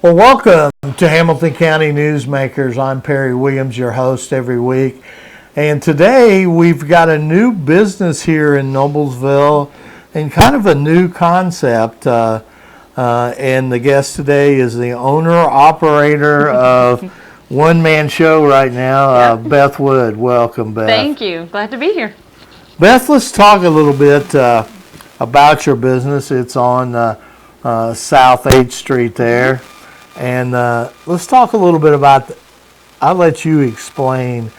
Well, welcome to Hamilton County Newsmakers. I'm Perry Williams, your host every week. And today we've got a new business here in Noblesville and kind of a new concept. And the guest today is the owner-operator of one-man show right now, Beth Wood. Welcome, Beth. Thank you. Glad to be here. Beth, let's talk a little bit about your business. It's on South 8th Street there. And let's talk a little bit about, I'll let you explain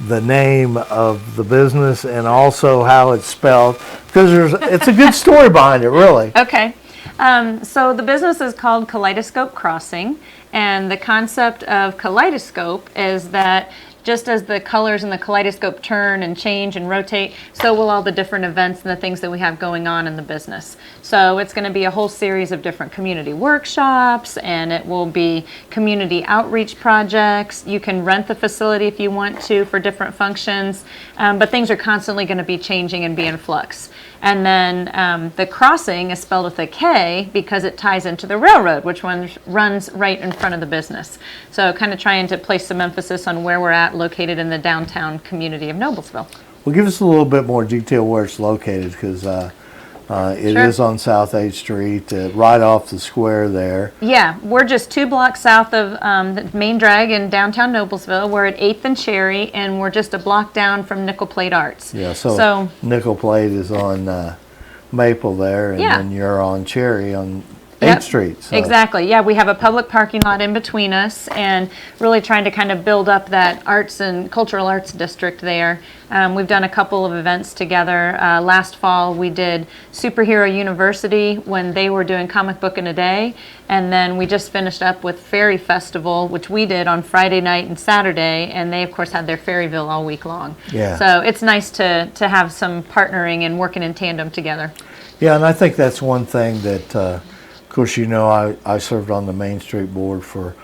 the name of the business and also how it's spelled, because it's a good story behind it, really. Okay. So the business is called Kaleidoscope Krossing, and the concept of Kaleidoscope is that just as the colors in the kaleidoscope turn and change and rotate, so will all the different events and the things that we have going on in the business. So it's going to be a whole series of different community workshops, and it will be community outreach projects. You can rent the facility if you want to for different functions, but things are constantly going to be changing and be in flux. And then the Krossing is spelled with a K because it ties into the railroad, which runs right in front of the business. So kind of trying to place some emphasis on where we're at, located in the downtown community of Noblesville. Well, give us a little bit more detail where it's located, because it is on South 8th Street, right off the square there. Yeah, we're just 2 blocks south of the main drag in downtown Noblesville. We're at 8th and Cherry, and we're just a block down from Nickel Plate Arts. Yeah, so Nickel Plate is on Maple there, and then you're on Cherry on 8th Street. So. Exactly. Yeah, we have a public parking lot in between us, and really trying to kind of build up that arts and cultural arts district there. We've done a couple of events together. Last fall we did Superhero University when they were doing Comic Book in a Day, and then we just finished up with Fairy Festival, which we did on Friday night and Saturday, and they of course had their Fairyville all week long. Yeah. So it's nice to have some partnering and working in tandem together. Yeah, and I think that's one thing that of course, you know, I served on the Main Street Board for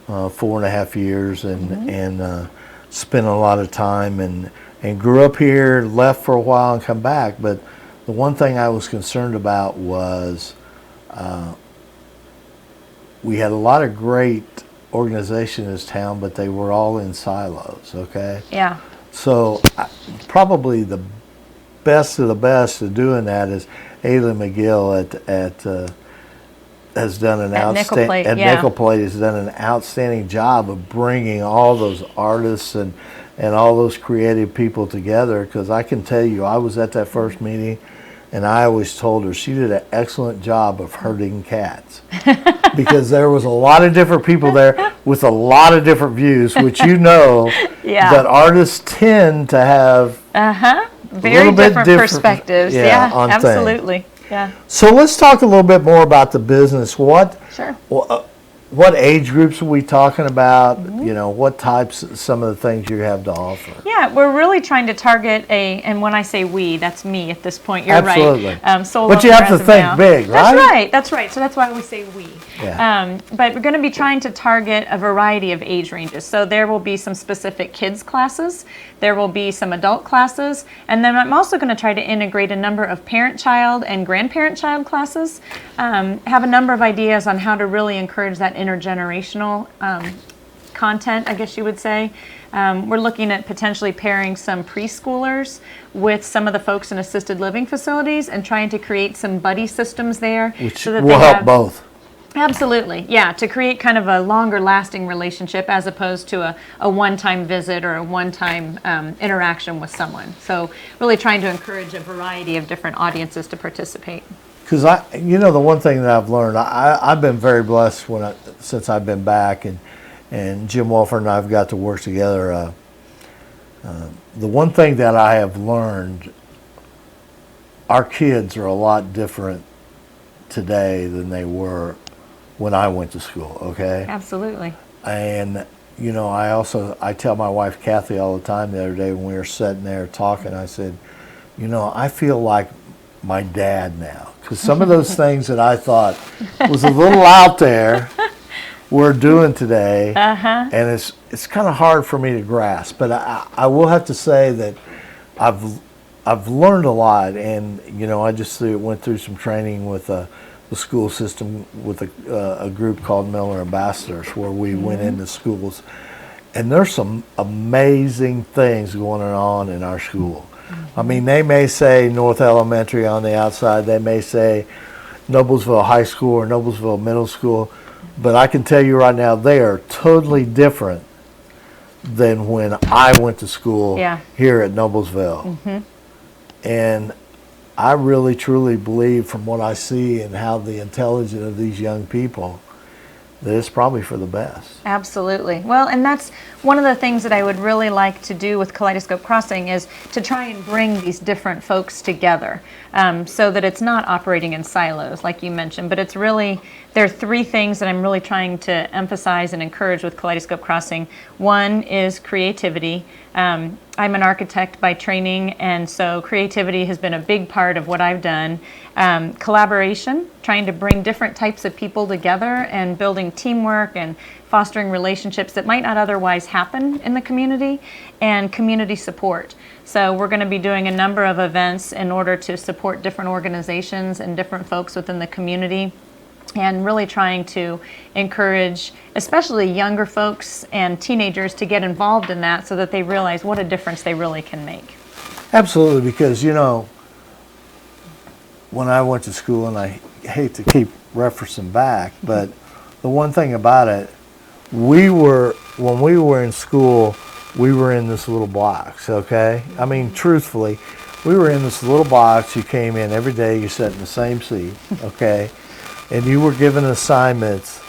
4.5 years and spent a lot of time and grew up here, left for a while and come back. But the one thing I was concerned about was we had a lot of great organizations in this town, but they were all in silos, okay? Yeah. So probably the best of the best at doing that is Ayla McGill at has done an outstanding Nickel Plate has done an outstanding job of bringing all those artists and all those creative people together. Because I can tell you, I was at that first meeting, and I always told her she did an excellent job of herding cats, because there was a lot of different people there with a lot of different views, which you know that artists tend to have very different perspectives. Yeah, on absolutely. Things. Yeah. So let's talk a little bit more about the business. Sure. What age groups are we talking about? You know, what types, some of the things you have to offer? Yeah, we're really trying to target and when I say we, that's me at this point. You're Absolutely. Right. But you have to think big, right? That's right. So that's why we say we. Yeah. But we're going to be trying to target a variety of age ranges. So there will be some specific kids classes. There will be some adult classes. And then I'm also going to try to integrate a number of parent-child and grandparent-child classes. Have a number of ideas on how to really encourage that intergenerational content, I guess you would say. We're looking at potentially pairing some preschoolers with some of the folks in assisted living facilities and trying to create some buddy systems there. Which so that will help both. Absolutely, yeah, to create kind of a longer lasting relationship as opposed to a one-time visit or a one-time interaction with someone. So really trying to encourage a variety of different audiences to participate. Because you know, the one thing that I've learned, I've been very blessed since I've been back, and Jim Wolford and I've got to work together. The one thing that I have learned, our kids are a lot different today than they were when I went to school, okay? Absolutely. And, you know, I tell my wife Kathy all the time the other day when we were sitting there talking, I said, you know, I feel like my dad now. Because some of those things that I thought was a little out there, we're doing today, and it's kind of hard for me to grasp. But I will have to say that I've learned a lot, and you know, I just went through some training with the school system with a group called Miller Ambassadors, where we went into schools. And there's some amazing things going on in our school. I mean, they may say North Elementary on the outside, they may say Noblesville High School or Noblesville Middle School, but I can tell you right now, they are totally different than when I went to school here at Noblesville. And I really truly believe, from what I see and how the intelligence of these young people, that it's probably for the best. Absolutely. Well, and that's one of the things that I would really like to do with Kaleidoscope Krossing, is to try and bring these different folks together, so that it's not operating in silos, like you mentioned, but it's really, there are three things that I'm really trying to emphasize and encourage with Kaleidoscope Krossing. One is creativity. I'm an architect by training, and so creativity has been a big part of what I've done. Collaboration, trying to bring different types of people together and building teamwork and fostering relationships that might not otherwise happen in the community, and community support. So we're going to be doing a number of events in order to support different organizations and different folks within the community, and really trying to encourage especially younger folks and teenagers to get involved in that, so that they realize what a difference they really can make. Absolutely, because when I went to school, and I hate to keep referencing back, but the one thing about it, when we were in school, we were in this little box, okay? I mean, truthfully, we were in this little box. You came in every day, you sat in the same seat, okay? And you were given assignments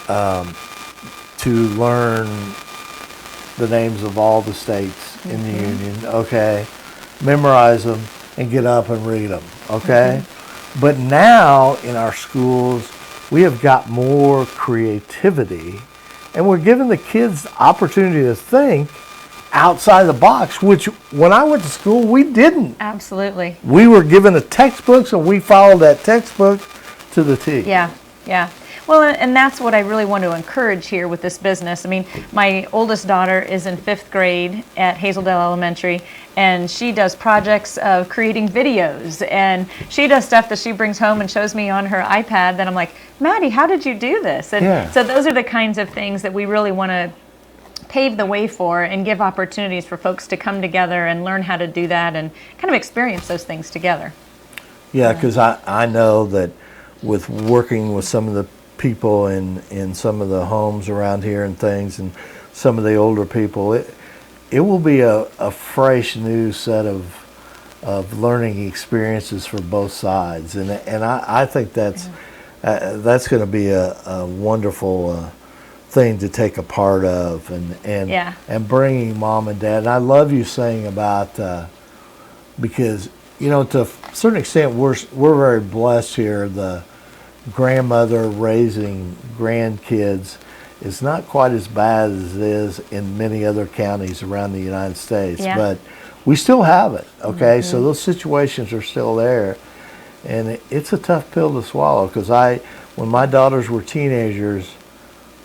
to learn the names of all the states in the union, okay? Memorize them and get up and read them, okay? But now in our schools, we have got more creativity, and we're giving the kids the opportunity to think outside the box, which when I went to school, we didn't. Absolutely. We were given a textbook, and we followed that textbook to the T. Yeah, yeah. Well, and that's what I really want to encourage here with this business. I mean, my oldest daughter is in 5th grade at Hazeldale Elementary, and she does projects of creating videos, and she does stuff that she brings home and shows me on her iPad that I'm like, Maddie, how did you do this? And so those are the kinds of things that we really want to pave the way for, and give opportunities for folks to come together and learn how to do that and kind of experience those things together. Yeah, because I know that with working with some of the people in some of the homes around here and things, and some of the older people, it will be a fresh new set of learning experiences for both sides, and I think that's going to be a wonderful thing to take a part of, and bringing mom and dad. And I love you saying about because to a certain extent we're very blessed here. The grandmother raising grandkids is not quite as bad as it is in many other counties around the United States, but we still have it, okay? So those situations are still there, and it's a tough pill to swallow, because when my daughters were teenagers,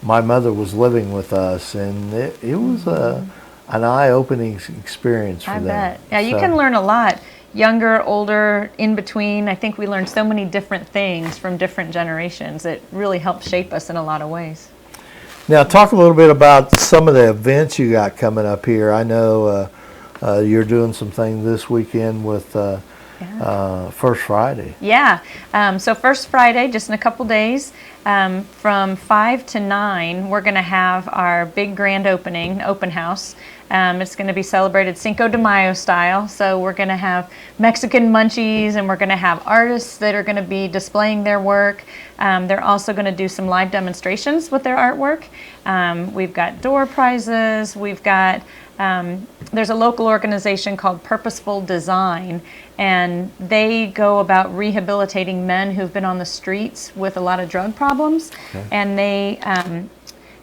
my mother was living with us, and it was an eye-opening experience for them. I bet. Yeah, you can learn a lot. Younger, older, in between. I think we learn so many different things from different generations. It really helps shape us in a lot of ways. Now, talk a little bit about some of the events you got coming up here. I know you're doing some things this weekend with First Friday. Yeah. So First Friday, just in a couple days, from 5 to 9, we're going to have our big grand open house. It's going to be celebrated Cinco de Mayo style. So we're going to have Mexican munchies, and we're going to have artists that are going to be displaying their work. They're also going to do some live demonstrations with their artwork. We've got door prizes. We've got there's a local organization called Purposeful Design, and they go about rehabilitating men who've been on the streets with a lot of drug problems, and they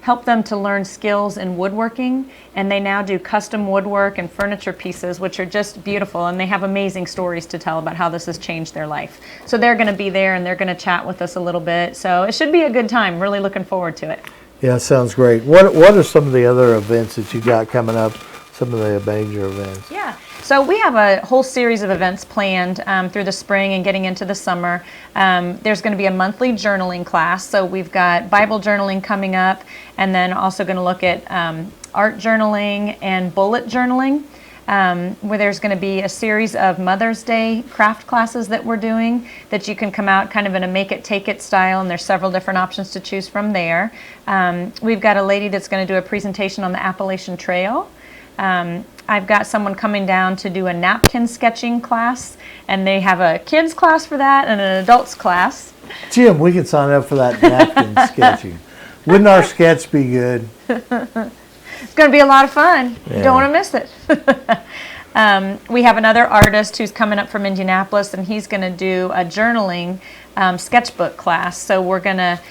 help them to learn skills in woodworking, and they now do custom woodwork and furniture pieces, which are just beautiful, and they have amazing stories to tell about how this has changed their life. So they're going to be there, and they're going to chat with us a little bit, so it should be a good time. Really looking forward to it. Yeah, sounds great. What are some of the other events that you got coming up, some of the major events. Yeah. So we have a whole series of events planned through the spring and getting into the summer. There's going to be a monthly journaling class. So we've got Bible journaling coming up, and then also going to look at art journaling and bullet journaling, where there's going to be a series of Mother's Day craft classes that we're doing that you can come out kind of in a make it, take it style, and there's several different options to choose from there. We've got a lady that's going to do a presentation on the Appalachian Trail. I've got someone coming down to do a napkin sketching class, and they have a kids class for that and an adults class. Jim, we can sign up for that napkin sketching. Wouldn't our sketch be good? It's going to be a lot of fun. Yeah. You don't want to miss it. We have another artist who's coming up from Indianapolis, and he's going to do a journaling sketchbook class. So we're going to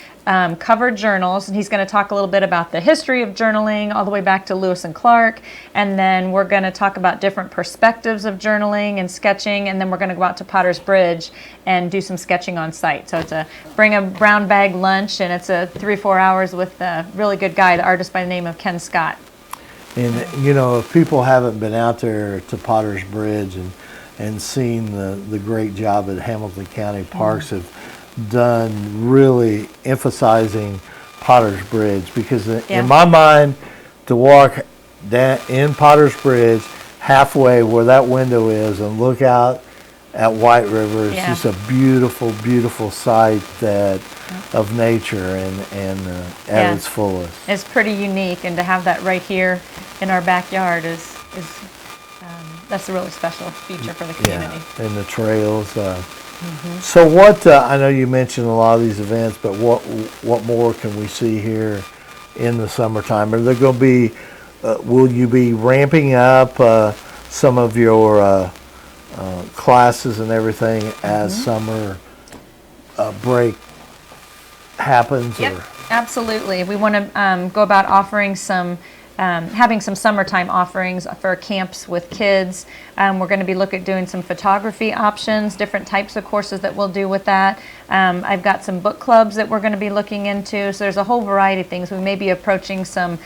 cover journals, and he's going to talk a little bit about the history of journaling all the way back to Lewis and Clark, and then we're going to talk about different perspectives of journaling and sketching, and then we're going to go out to Potter's Bridge and do some sketching on site. So it's bring a brown bag lunch, and it's a 3-4 hours with a really good guy, the artist by the name of Ken Scott. And if people haven't been out there to Potter's Bridge and seen the great job that Hamilton County Parks have done really emphasizing Potter's Bridge, because in my mind, to walk down in Potter's Bridge halfway where that window is and look out at White River is just a beautiful, beautiful sight of nature and at its fullest. It's pretty unique, and to have that right here in our backyard is that's a really special feature for the community. Yeah, and the trails. So what, I know you mentioned a lot of these events, but what more can we see here in the summertime? Are there going to be, will you be ramping up some of your classes and everything as summer break happens? Yep, absolutely. We want to go about offering having some summertime offerings for camps with kids. We're going to be looking at doing some photography options, different types of courses that we'll do with that. I've got some book clubs that we're going to be looking into. So there's a whole variety of things. We may be approaching some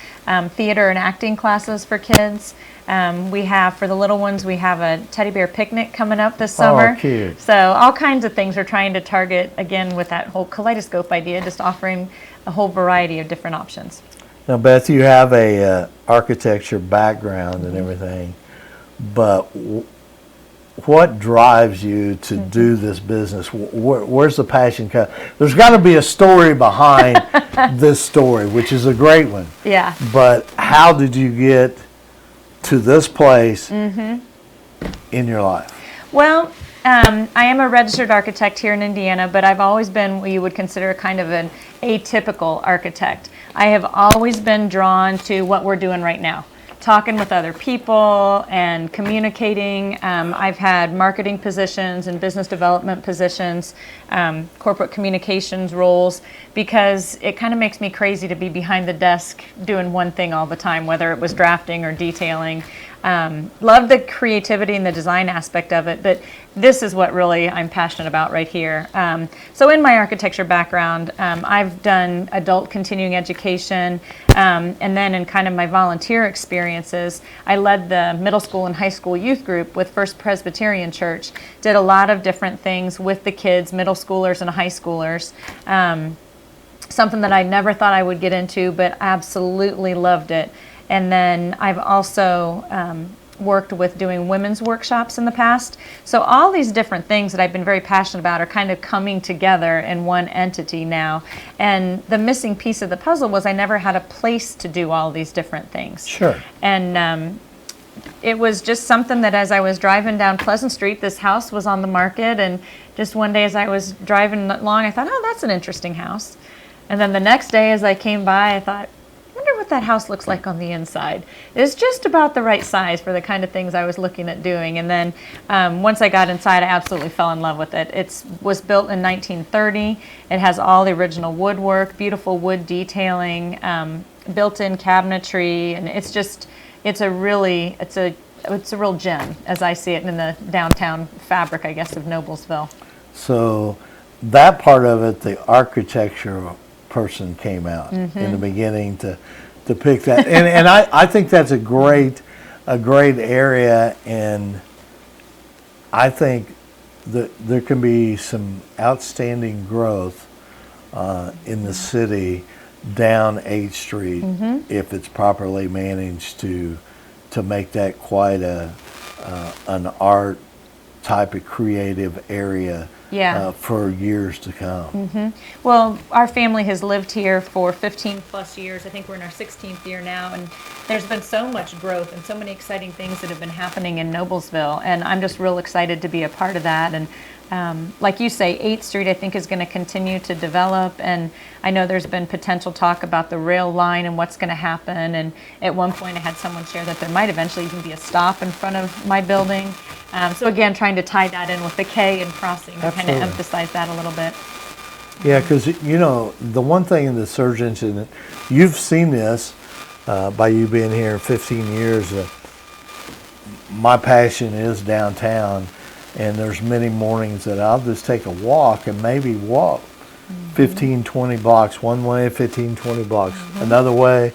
theater and acting classes for kids. We have, for the little ones, we have a teddy bear picnic coming up this summer. Oh, cute. So all kinds of things we're trying to target, again, with that whole Kaleidoscope idea, just offering a whole variety of different options. Now, Beth, you have a architecture background and everything, but what drives you to do this business? Where's the passion come? There's got to be a story behind this story, which is a great one. Yeah. But how did you get to this place in your life? Well, I am a registered architect here in Indiana, but I've always been what you would consider kind of an atypical architect. I have always been drawn to what we're doing right now, talking with other people and communicating. I've had marketing positions and business development positions, corporate communications roles, because it kind of makes me crazy to be behind the desk doing one thing all the time, whether it was drafting or detailing. Love the creativity and the design aspect of it, but this is what really I'm passionate about right here. So in my architecture background, I've done adult continuing education, and then in kind of my volunteer experiences, I led the middle school and high school youth group with First Presbyterian Church, did a lot of different things with the kids, middle schoolers and high schoolers. Something that I never thought I would get into, but absolutely loved it. And then I've also worked with doing women's workshops in the past. So all these different things that I've been very passionate about are kind of coming together in one entity now. And the missing piece of the puzzle was I never had a place to do all these different things. Sure. And it was just something that as I was driving down Pleasant Street, this house was on the market. And just one day as I was driving along, I thought, oh, that's an interesting house. And then the next day as I came by, I thought, what that house looks like on the inside. It's just about the right size for the kind of things I was looking at doing. And then once I got inside, I absolutely fell in love with it. It was built in 1930. It has all the original woodwork, beautiful wood detailing, built-in cabinetry, and it's a real gem as I see it in the downtown fabric, I guess, of Noblesville. So that part of it, the architecture person came out in the beginning to pick that, and I think that's a great a great area, and I think that there can be some outstanding growth in the city down 8th Street if it's properly managed to make that quite an art type of creative area for years to come. Well, our family has lived here for 15 plus years. I think we're in our 16th year now, and there's been so much growth and so many exciting things that have been happening in Noblesville, and I'm just real excited to be a part of that. And like you say, 8th Street I think is going to continue to develop, and I know there's been potential talk about the rail line and what's going to happen, and at one point I had someone share that there might eventually even be a stop in front of my building. So again, trying to tie that in with the K and Krossing to kind of emphasize that a little bit. Yeah, because, you know, the one thing in the search engine, you've seen this by you being here 15 years, my passion is downtown, and there's many mornings that I'll just take a walk and maybe walk 15, 20 blocks one way, 15, 20 blocks another way,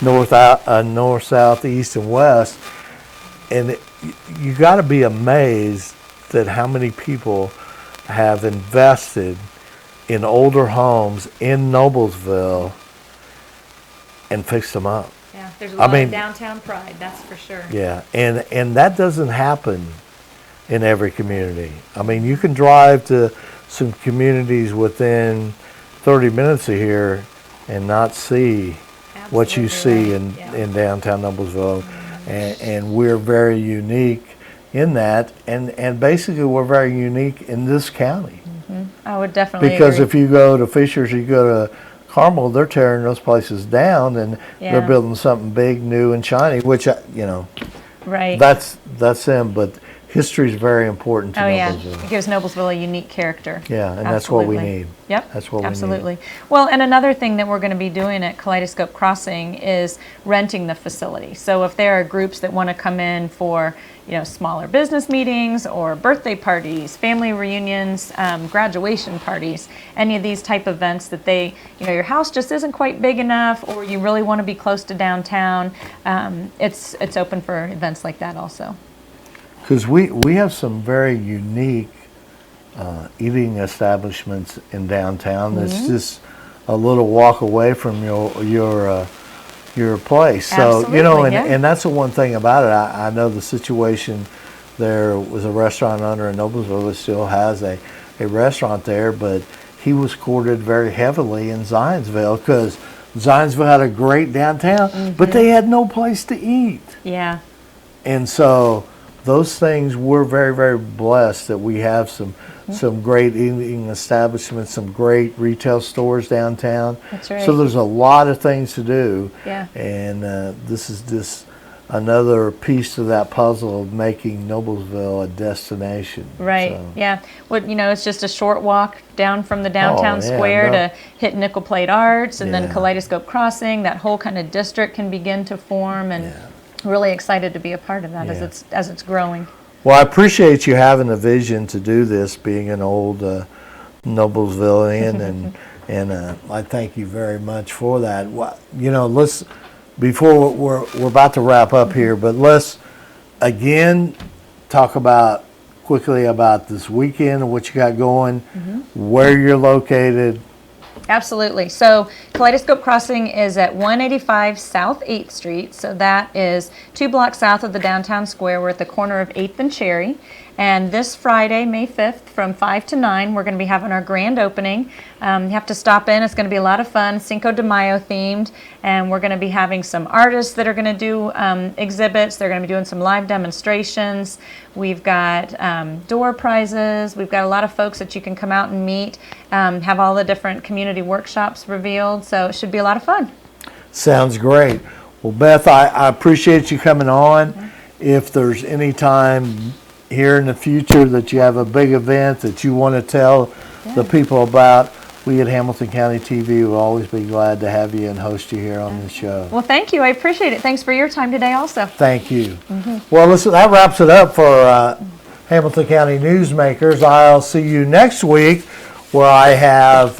north, south, east, and west. And you got to be amazed that how many people have invested in older homes in Noblesville and fixed them up. Yeah, there's a lot of downtown pride, that's for sure. Yeah, and that doesn't happen in every community. I mean, you can drive to some communities within 30 minutes of here and not see what you see in downtown Noblesville. And we're very unique in that, and basically we're very unique in this county. I would definitely because agree. If you go to Fishers, you go to Carmel, they're tearing those places down, and they're building something big, new, and shiny. Which that's them. But history is very important to Noblesville. It gives Noblesville a unique character. Yeah, and that's what we need. Yep, that's what absolutely. we need. Well, and another thing that we're going to be doing at Kaleidoscope Krossing is renting the facility. So if there are groups that want to come in for, smaller business meetings or birthday parties, family reunions, graduation parties, any of these type of events that your house just isn't quite big enough, or you really want to be close to downtown, it's open for events like that also. Because we have some very unique eating establishments in downtown. That's just a little walk away from your place. So and that's the one thing about it. I know the situation. There was a restaurant owner in Noblesville that still has a restaurant there, but he was courted very heavily in Zionsville because Zionsville had a great downtown, but they had no place to eat. Yeah. And so those things, we're very, very blessed that we have some great eating establishments, some great retail stores downtown. That's right. So there's a lot of things to do. Yeah. And this is just another piece to that puzzle of making Noblesville a destination. Right. So. Yeah. Well, it's just a short walk down from the downtown square to hit Nickel Plate Arts, and then Kaleidoscope Krossing. That whole kind of district can begin to form, and really excited to be a part of that as it's growing. Well, I appreciate you having a vision to do this, being an old Noblesvillian, and I thank you very much for that. Let's, before we're about to wrap up here, but let's again talk quickly about this weekend and what you got going, where you're located. Absolutely. So Kaleidoscope Krossing is at 185 South 8th Street. So that is 2 blocks south of the downtown square. We're at the corner of 8th and Cherry. And this Friday, May 5th, from 5 to 9, we're going to be having our grand opening. You have to stop in. It's going to be a lot of fun, Cinco de Mayo themed. And we're going to be having some artists that are going to do exhibits. They're going to be doing some live demonstrations. We've got door prizes. We've got a lot of folks that you can come out and meet, have all the different community workshops revealed. So it should be a lot of fun. Sounds great. Well, Beth, I appreciate you coming on. If there's any time here in the future that you have a big event that you want to tell the people about, we at Hamilton County TV will always be glad to have you and host you here on the show. Well, thank you. I appreciate it. Thanks for your time today also. Thank you. Well, listen, that wraps it up for Hamilton County Newsmakers. I'll see you next week where I have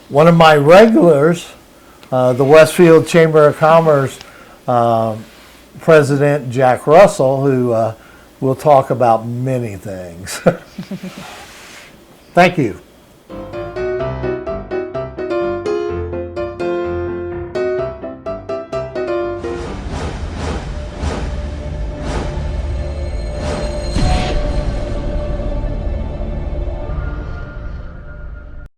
one of my regulars, the Westfield Chamber of Commerce President Jack Russell, who will talk about many things. Thank you.